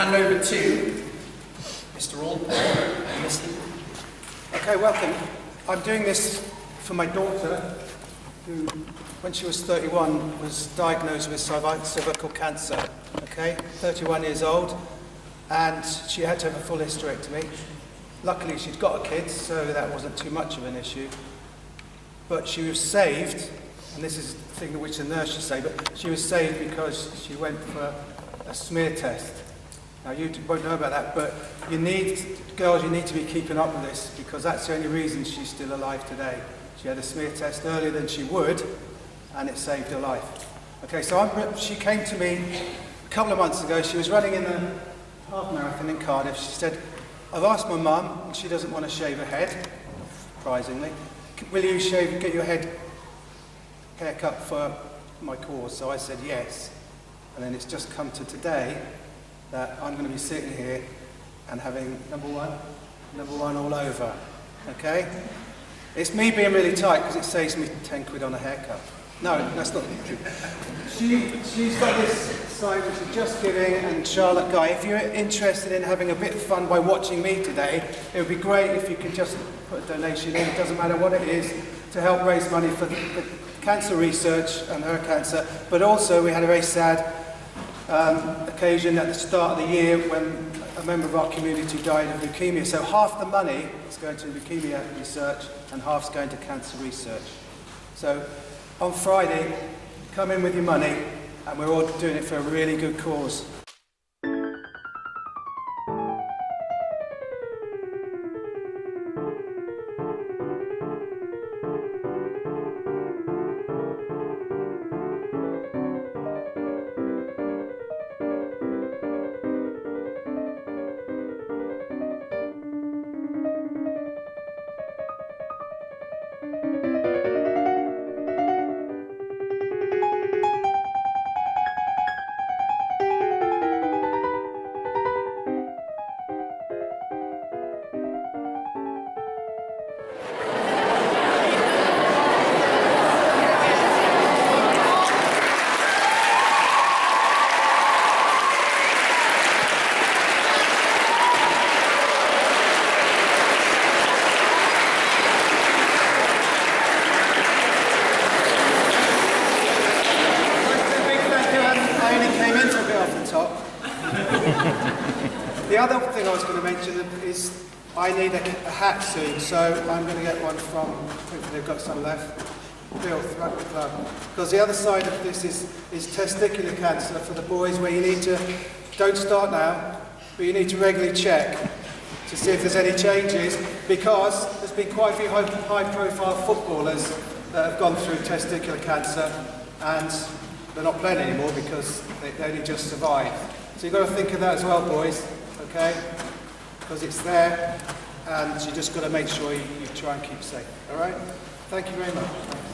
hand over to Mr Allport. Okay, welcome. I'm doing this for my daughter, who, when she was 31, was diagnosed with cervical cancer. Okay, 31 years old, and she had to have a full hysterectomy. Luckily, she'd got a kid, so that wasn't too much of an issue. But she was saved, and this is the thing which the nurse should say, but she was saved because she went for a smear test. Now, you won't know about that, but girls, you need to be keeping up with this, because that's the only reason she's still alive today. She had a smear test earlier than she would, and it saved her life. Okay, so she came to me a couple of months ago. She was running in a half marathon in Cardiff. She said, I've asked my mum, and she doesn't want to shave her head, surprisingly. Will you get your haircut for my cause? So I said yes. And then it's just come to today that I'm going to be sitting here and having number one all over. Okay? It's me being really tight because it saves me 10 quid on a haircut. No, that's not true. She's got this side which is Just Giving and Charlotte Guy. If you're interested in having a bit of fun by watching me today, it would be great if you could just put a donation in, it doesn't matter what it is, to help raise money for the cancer research and her cancer. But also we had a very sad occasion at the start of the year when a member of our community died of leukemia. So half the money is going to leukemia research and half's going to cancer research. So on Friday, come in with your money, and we're all doing it for a really good cause. The other thing I was going to mention is I need a hat soon, so I'm going to get one from, hopefully they've got some left, Bill, Rugby Club. Because the other side of this is testicular cancer for the boys, where you need to, don't start now, but you need to regularly check to see if there's any changes, because there's been quite a few high-profile footballers that have gone through testicular cancer, and they're not playing anymore because they only just survived. So you've got to think of that as well, boys, okay? Because it's there, and you just got to make sure you try and keep safe, all right? Thank you very much.